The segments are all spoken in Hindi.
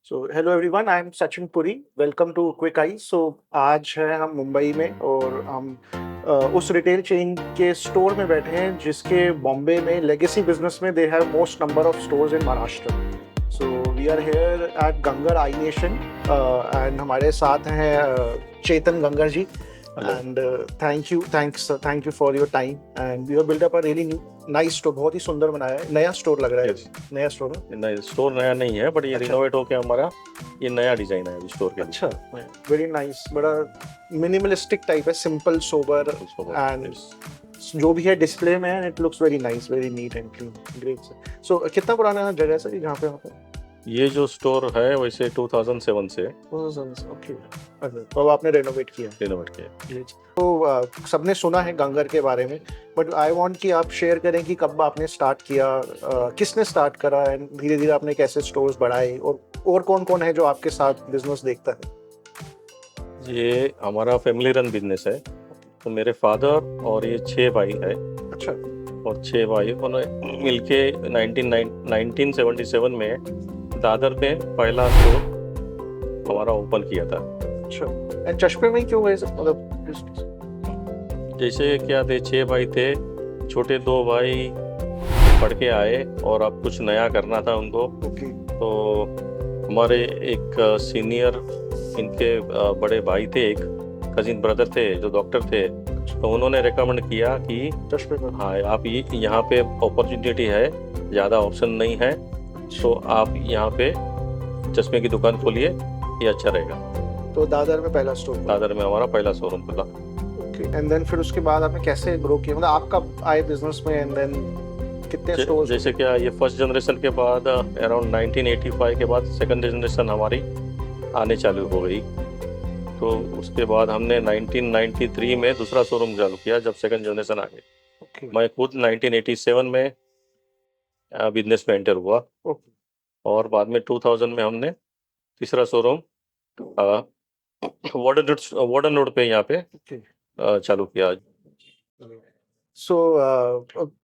So hello everyone, I am Sachin Puri. Welcome to Quick Eye. So आज है हम मुंबई में और हम उस रिटेल चेन के स्टोर में बैठे हैं जिसके बॉम्बे में लेगेसी बिजनेस में they have most number of stores in Maharashtra. So we are here at Gangar Eye Nation and हमारे साथ हैं Chetan Gangar ji. Hello. And thank you for your time and you have build up a really nice store. बहुत ही सुंदर बनाया है। नया स्टोर लग रहा है। Yes. नया स्टोर है। नहीं, स्टोर नया नहीं है, बट ये अच्छा। रिनोवेट होके हमारा ये नया डिजाइन है अभी स्टोर के लिए। अच्छा, वेरी नाइस। बड़ा मिनिमलिस्टिक टाइप है, सिंपल सोबर एंड Yes. जो भी है डिस्प्ले में it looks very nice, very neat and clean. Great sir. So कितना पुराना जगह है सर जहाँ पे आप हैं? ये जो स्टोर है वैसे 2007 से ओके। तो अब आपने रेनोवेट किया। रिनोवेट किया। तो सबने सुना है गंगर के बारे में, बट आई वांट कि आप शेयर करें कि कब आपने स्टार्ट किया, किसने स्टार्ट करा एंड धीरे धीरे आपने कैसे स्टोर्स बढ़ाए और कौन कौन है जो आपके साथ बिजनेस देखता है? ये हमारा फैमिली रन बिजनेस है। तो मेरे फादर और ये 6 भाई है अच्छा। और 6 भाई उन्होंने मिलके 1977 में दादर में पहला स्टोर हमारा ओपन किया था। अच्छा, एंड चश्मे में क्यों गए सर? मतलब जैसे क्या थे, 6 भाई थे, छोटे 2 भाई पढ़ के आए और अब कुछ नया करना था उनको। ओके। तो हमारे एक सीनियर इनके बड़े भाई थे, एक कजिन ब्रदर थे जो डॉक्टर थे, तो उन्होंने रेकमेंड किया कि चश्मे का। हाँ आप ये यहाँ पे अपॉर्चुनिटी है, ज़्यादा ऑप्शन नहीं है, तो आप यहाँ पे चश्मे की दुकान खोलिए, ये अच्छा रहेगा। तो दादर में पहला स्टोर। दादर में हमारा पहला शोरूम खुला। ओके, एंड देन फिर उसके बाद आपने कैसे ग्रो किया? मतलब आप कब आए बिजनेस में एंड देन कितने स्टोर्स? जैसे क्या ये फर्स्ट जनरेशन के बाद अराउंड 1985 के बाद सेकंड जनरेशन हमारी आने चालू हो गई। तो उसके बाद हमने 1993 में दूसरा शोरूम चालू किया जब सेकंड जनरेशन आ गई। ओके। मैं खुद 1987 में बिजनेस में एंटर हुआ ओके। और बाद में 2000 में हमने तीसरा शोरूम वार्डन रोड पे यहाँ पे ओके। चालू किया। सो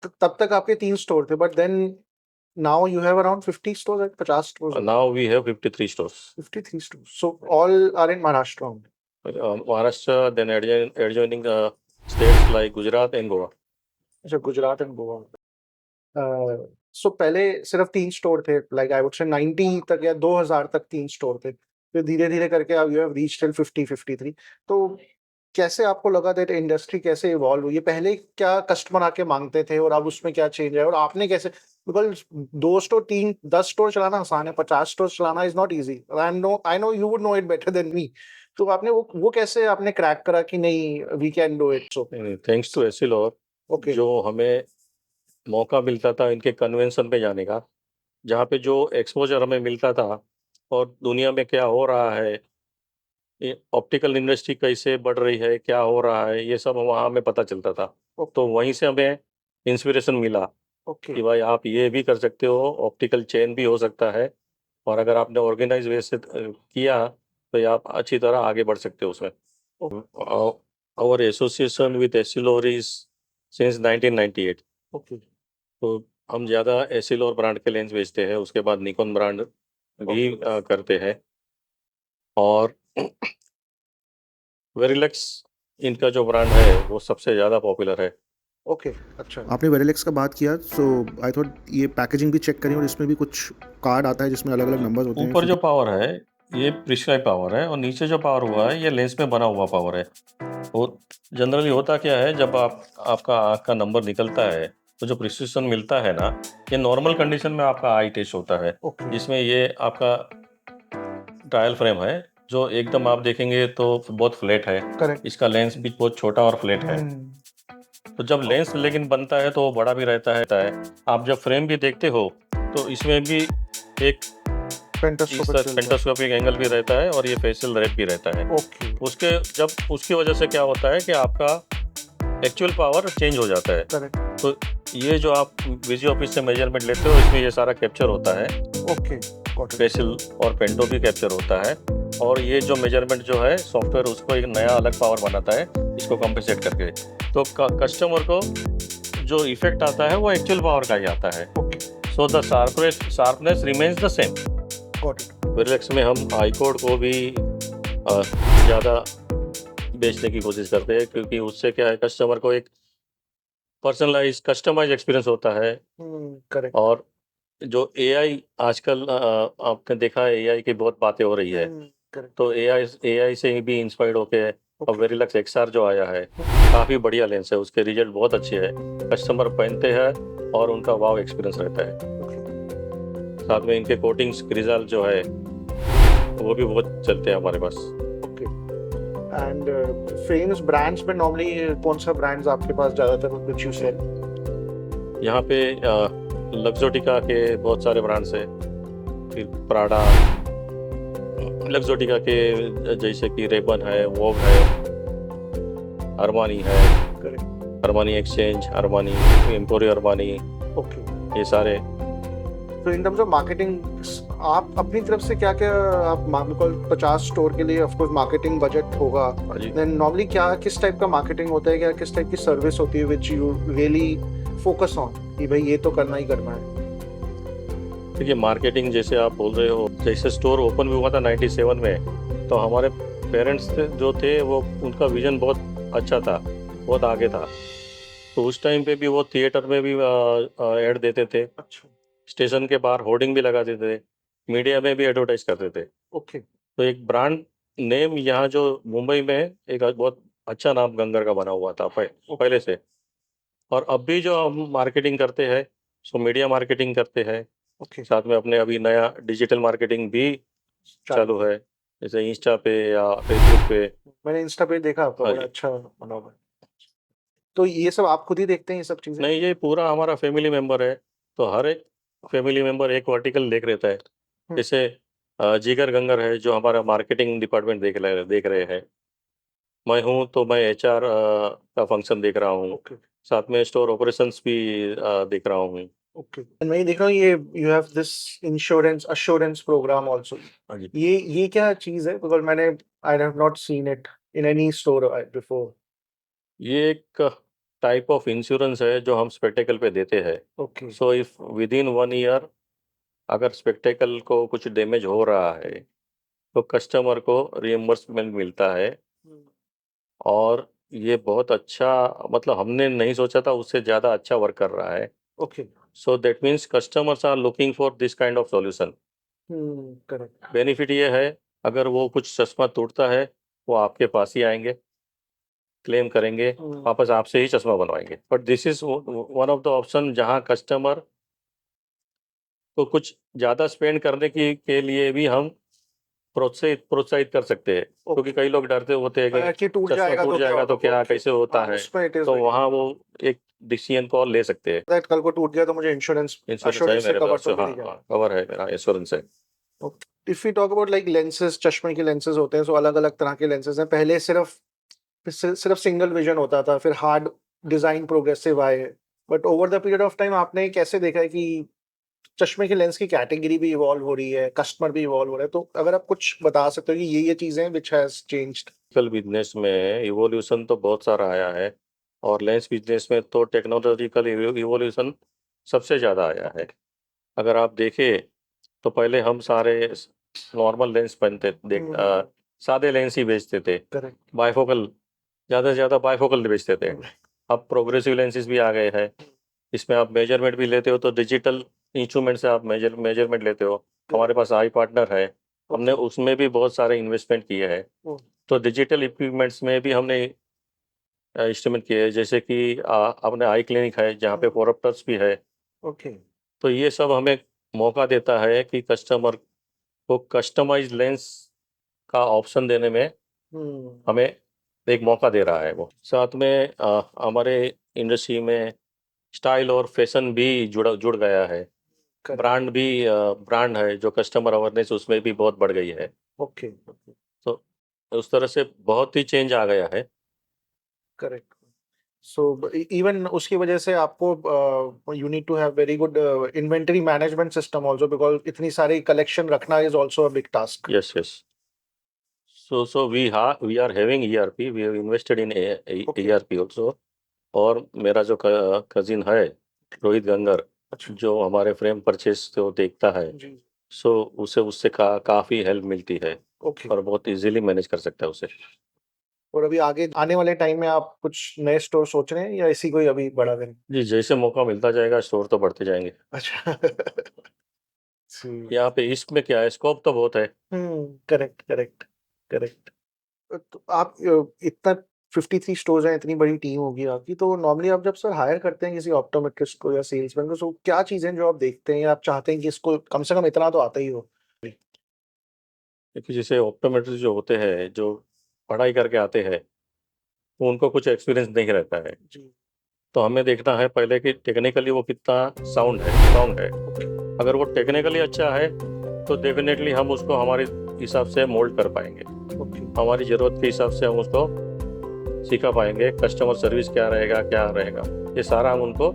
तब तक आपके 3 स्टोर थे, but then now you have around 50 stores, 50 stores. Now we have 53 stores. 53 stores. So all are in Maharashtra only? Maharashtra, then adjoining states like Gujarat and Goa. अच्छा, गुजरात एंड गोवा। सो पहले सिर्फ 3 स्टोर थे, लाइक आई वुड से 90 तक या 2000 तक 3 स्टोर थे। फिर धीरे-धीरे करके अब यू हैव रीच्ड टिल 50, 53। तो कैसे आपको लगा दैट इंडस्ट्री कैसे इवॉल्व हुई है? पहले क्या कस्टमर आके माँगते थे और अब उसमें क्या चेंज है और आपने कैसे? बिकॉज़ 2 स्टोर, 3, 10 स्टोर चलाना आसान है, 50 स्टोर चलाना is not easy. I know you would know it better then me. तो आपने वो कैसे आपने क्रैक करा कि नहीं we can do it? So thanks to Essilor, okay. जो हमें मौका मिलता था इनके कन्वेंशन पे जाने का, जहाँ पे जो एक्सपोजर हमें मिलता था और दुनिया में क्या हो रहा है, ये ऑप्टिकल इंडस्ट्री कैसे बढ़ रही है, क्या हो रहा है, ये सब वहाँ हमें पता चलता था। तो वहीं से हमें इंस्पिरेशन मिला ओके। कि भाई आप ये भी कर सकते हो, ऑप्टिकल चेन भी हो सकता है, और अगर आपने ऑर्गेनाइज वे से किया तो ये आप अच्छी तरह आगे बढ़ सकते हो उसमें। Our association with Essilor is since 1998। Okay. तो हम ज़्यादा एसिलोर ब्रांड के लेंस बेचते हैं, उसके बाद निकॉन ब्रांड भी करते हैं, और वेरिलेक्स इनका जो ब्रांड है वो सबसे ज़्यादा पॉपुलर है। ओके। अच्छा। आपने वेरिलेक्स का बात किया, सो आई थॉट ये पैकेजिंग भी चेक करें और इसमें भी कुछ कार्ड आता है जिसमें अलग अलग नंबर्स होते हैं। ऊपर जो पावर है ये प्रिस्क्राइब पावर है और नीचे जो पावर हुआ है ये लेंस में बना हुआ पावर है। वो जनरली होता क्या है, जब आपका आँख का नंबर निकलता है तो जो प्रिस्क्रिप्शन मिलता है ना, ये नॉर्मल कंडीशन में आपका आई टेस्ट होता है, ओके। जिसमें ये आपका ट्रायल फ्रेम है जो एकदम आप देखेंगे तो बहुत फ्लैट है। करेक्ट। इसका लेंस भी बहुत छोटा और फ्लैट है। तो जब लेंस लेकिन बनता है तो वो बड़ा भी रहता है। आप जब फ्रेम भी देखते हो तो इसमें भी एक पेंटास्कोपिक एंगल भी रहता है और ये फेशियल रेट भी रहता है। ओके। उसकी वजह से क्या होता है कि आपका एक्चुअल पावर चेंज हो जाता है। करेक्ट। तो ये जो आप विजी ऑफिस से मेजरमेंट लेते हो इसमें ये सारा कैप्चर होता है। ओके। फेशियल और पेंटो भी कैप्चर होता है, और ये जो मेजरमेंट जो है सॉफ्टवेयर उसको एक नया अलग पावर बनाता है इसको कंपेंसेट करके। तो कस्टमर को जो इफेक्ट आता है वो एक्चुअल पावर का ही आता है। Okay. So the sharpness remains the same. Got it. Varilux में हम आईकोड को भी ज़्यादा बेचने की कोशिश करते हैं, क्योंकि उससे क्या है, कस्टमर को एक पर्सनलाइज कस्टमाइज एक्सपीरियंस होता है। करेक्ट। और जो एआई आजकल आपने देखा है, एआई की बहुत बातें हो रही है, करेक्ट। तो एआई से ही भी इंस्पायर्ड होके अब Okay. वेरिलक्स एक्सआर जो आया है, काफ़ी बढ़िया लेंस है, उसके रिजल्ट बहुत अच्छे हैं, कस्टमर पहनते हैं और उनका वाव एक्सपीरियंस रहता है। साथ में इनके कोटिंग्स क्रिजाल जो है वो भी बहुत चलते हैं हमारे पास। ओके। एंड फेमस ब्रांड्स में नॉर्मली कौन सा ब्रांड्स आपके पास ज़्यादातर व्हिच यू सेल? यहाँ पे लक्सोटिका के बहुत सारे ब्रांड्स हैं, फिर प्राडा, लक्सोटिका के जैसे कि रेबन है, वोग है, अरमानी है, correct. Armani exchange, Armani Emporio, Armani, okay. ये सारे। तो इन टर्म्स ऑफ मार्केटिंग आप अपनी तरफ से क्या क्या आप बिकॉज 50 स्टोर के लिए ऑफ कोर्स मार्केटिंग बजट होगा, हाँ जी। देन नॉर्मली क्या किस टाइप का मार्केटिंग होता है, क्या किस टाइप की सर्विस होती है which you really focus on कि भाई ये तो करना ही करना है? देखिए, मार्केटिंग जैसे आप बोल रहे हो, जैसे स्टोर ओपन भी हुआ था 97 में, तो हमारे पेरेंट्स जो थे वो उनका विजन बहुत अच्छा था, बहुत आगे था। तो उस टाइम पे भी वो थिएटर में भी ऐड देते थे, अच्छा। स्टेशन के बाहर होर्डिंग भी लगाते थे, मीडिया में भी एडवर्टाइज करते थे। ओके। तो एक ब्रांड नेम यहाँ जो मुंबई में एक बहुत अच्छा नाम गंगर का बना हुआ था पहले से। और अब भी जो हम मार्केटिंग करते हैं, सो मीडिया मार्केटिंग करते हैं, ओके। साथ में अपने अभी नया डिजिटल मार्केटिंग भी चालू है, जैसे इंस्टा पे या फेसबुक पे। मैंने इंस्टा पे देखा आपका, हाँ बड़ा जी। अच्छा बना हुआ है। तो ये सब आप खुद ही देखते हैं ये सब चीजें? नहीं, ये पूरा हमारा फैमिली मेंबर है, तो हर एक फैमिली मेंबर एक वर्टिकल देख रहता है। जैसे जिगर गंगर है जो हमारा मार्केटिंग डिपार्टमेंट देख रहे हैं, मैं हूँ तो मैं एचआर का फंक्शन देख रहा हूँ, ओके। साथ में स्टोर ऑपरेशंस भी देख रहा हूँ। ओके। मैं ये देख रहा हूँ ये you have this insurance assurance program also. हाँ जी। ये क्या चीज है? बिकॉज मैंने I have not seen it in any store before. ये एक टाइप ऑफ इंश्योरेंस है जो हम स्पेक्टेकल पे देते हैं। Okay. So if with in 1 year अगर स्पेक्टेकल को कुछ डैमेज हो रहा है, तो कस्टमर को रिइंबर्समेंट मिलता है। और ये बहुत अच्छा, मतलब हमने नहीं सोचा था उससे ज़्यादा अच्छा वर्क कर रहा है। Okay. So that means customers are looking for this kind of solution. Correct. Benefit ये है, अगर वो कुछ चश्मा टूटता है, वो आपके पास ही आएंगे, क्लेम करेंगे, वापस आपसे ही चश्मा बनवाएंगे। But this is one of the option जहां कस्टमर को कुछ ज़्यादा स्पेंड करने के लिए भी हम प्रोत्साहित कर सकते हैं, क्योंकि कई लोग डरते होते हैं कि कि टूट चश्मा जाएगा टूट तो क्या जाएगा तो होगा? क्या, कैसे होता है। उसमें इट इज तो वहाँ वो एक डिसीजन कॉल ले सकते हैं। दैट कल को टूट गया तो मुझे इंश्योरेंस इंश्योरेंस है अश्योरेंस से मेरे कवर पास, तो मिल हाँ ही जाएगा। हाँ, कवर है, मेरा इंश्योरेंस है। If we talk about like lenses, चश्मे के लेंसेज होते हैं, सो अलग अलग तरह के लेंसेज हैं। पहले सिर्फ सिंगल विजन होता था, फिर हार्ड डिजाइन प्रोग्रेसिव आए, but over the period of time आपने कैसे देखा है कि चश्मे के लेंस की कैटेगरी भी इवॉल्व हो रही है, कस्टमर भी इवॉल्व हो रहा है? तो अगर आप कुछ बता सकते हो कि ये चीजें which has changed. Technical business में इवोल्यूशन तो बहुत सारा आया है, और लेंस बिजनेस में तो टेक्नोलॉजिकल इवोल्यूशन सबसे ज़्यादा आया है। अगर आप देखें, तो पहले हम सारे नॉर्मल लेंस पहनते सादे लेंस ही बेचते थे, करेक्ट। बायफोकल, ज़्यादा से ज़्यादा बायफोकल बेचते थे। अब प्रोग्रेसिव लेंसेज भी आ गए हैं, इसमें आप मेजरमेंट भी लेते हो तो डिजिटल इंस्ट्रूमेंट से आप मेजरमेंट लेते हो। हमारे पास आई पार्टनर है, हमने उसमें भी बहुत सारे इन्वेस्टमेंट किए हैं। तो डिजिटल इक्विपमेंट्स में भी हमने इंस्ट्रूमेंट किए हैं, जैसे कि अपने आई क्लिनिक है जहाँ पे फोरप्टर्स भी है। ओके। तो ये सब हमें मौका देता है कि कस्टमर को कस्टमाइज लेंस का ऑप्शन देने में हमें एक मौका दे रहा है वो। साथ में हमारे इंडस्ट्री में स्टाइल और फैशन भी जुड़ गया है। ब्रांड भी ब्रांड है, जो कस्टमर अवेयरनेस उसमें भी बहुत बढ़ गई है। ओके। तो उस तरह से बहुत ही चेंज आ गया है। करेक्ट। सो इवन उसकी वजह से आपको you need to have very good inventory management system also, because इतनी सारी कलेक्शन रखना is also a big task. Yes, yes. So we are having ERP. We have invested in Okay. ERP also. और मेरा जो कजिन है रोहित गंगर, अच्छा। जो हमारे फ्रेम परचेस को देखता है, जी। सो उसे उससे काफ़ी हेल्प मिलती है ओके। और बहुत इजीली मैनेज कर सकता है उसे। और अभी आगे आने वाले टाइम में आप कुछ नए स्टोर सोच रहे हैं या इसी को ही अभी बढ़ा दें? जी, जैसे मौका मिलता जाएगा स्टोर तो बढ़ते जाएंगे। अच्छा। यहाँ पे ईस्ट में क्या है, स्कोप तो बहुत है। Correct, correct, correct. तो आप इतना 53 स्टोर्स हैं, इतनी बड़ी टीम होगी आपकी, तो नॉर्मली आप जब सर हायर करते हैं किसी ऑप्टोमेट्रिस्ट को या सेल्समैन को, तो क्या चीज़ें जो आप देखते हैं या आप चाहते हैं कि इसको कम से कम इतना तो आता ही हो? क्योंकि जैसे ऑप्टोमेट्रिस्ट जो होते हैं, जो पढ़ाई करके आते हैं, तो उनको कुछ एक्सपीरियंस नहीं रहता है। जी। तो हमें देखना है पहले कि टेक्निकली वो कितना साउंड है, स्ट्रॉन्ग है। अगर वो टेक्निकली अच्छा है तो डेफिनेटली हम उसको हमारे हिसाब से मोल्ड कर पाएंगे। ओके। हमारी ज़रूरत के हिसाब से हम उसको सिखा पाएंगे। कस्टमर सर्विस क्या रहेगा, ये सारा हम उनको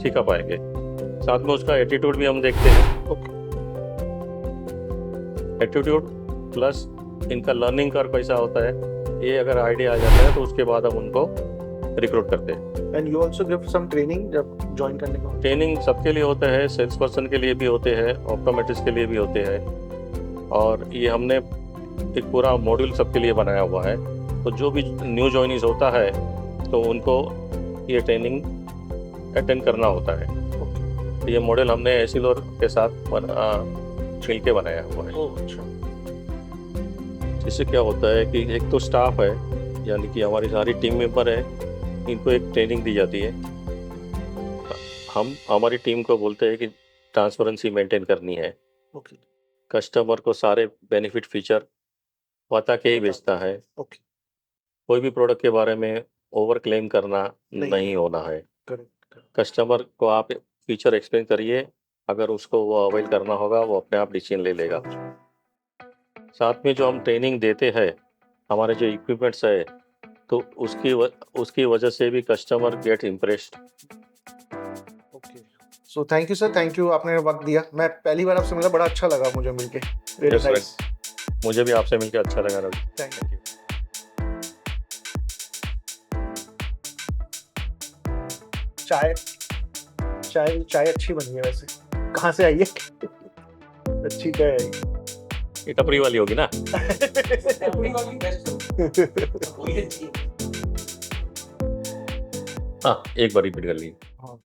सिखा पाएंगे। साथ में उसका एटीट्यूड भी हम देखते हैं। ओके। एटीट्यूड प्लस इनका लर्निंग कर्व कैसा होता है, ये अगर आइडिया आ जाता है तो उसके बाद हम उनको रिक्रूट करते हैं। And you also give some training जब जॉइन करने को? ट्रेनिंग सबके लिए होता है, सेल्स पर्सन के लिए भी होते हैं, ऑप्टोमेट्रिस्ट के लिए भी होते हैं, और ये हमने एक पूरा मॉड्यूल सबके लिए बनाया हुआ है। तो जो भी न्यू जॉइनीज होता है तो उनको ये ट्रेनिंग अटेंड करना होता है। तो ये मॉडल हमने एसिलोर के साथ मिल के बनाया हुआ है। ओह अच्छा। इससे क्या होता है कि एक तो स्टाफ है, यानी कि हमारी सारी टीम मेंबर है, इनको एक ट्रेनिंग दी जाती है। हम हमारी टीम को बोलते हैं कि ट्रांसपेरेंसी मेंटेन करनी है, ओके। कस्टमर को सारे बेनिफिट फीचर बता के ही बेचना है। ओके। कोई भी प्रोडक्ट के बारे में ओवर क्लेम करना नहीं। नहीं होना है। करेक्ट। कस्टमर को आप फीचर एक्सप्लेन करिए, अगर उसको वो अवेल करना होगा वो अपने आप डिसीजन ले लेगा। साथ में जो हम ट्रेनिंग देते हैं, हमारे जो इक्विपमेंट्स है, तो उसकी वजह से भी customer gate impressed. Okay. So thank you sir, thank you, आपने वक्त दिया। मैं पहली बार आपसे मिला, बड़ा अच्छा लगा मुझे मिलके। Very Yes, nice. मुझे भी आपसे मिलकर अच्छा लगा रवि। Thank you. चाय चाय चाय अच्छी बनी है वैसे। कहाँ से आई है? अच्छी चाय आई। ये टपरी वाली होगी ना। हाँ, एक बार रिपीट कर ली।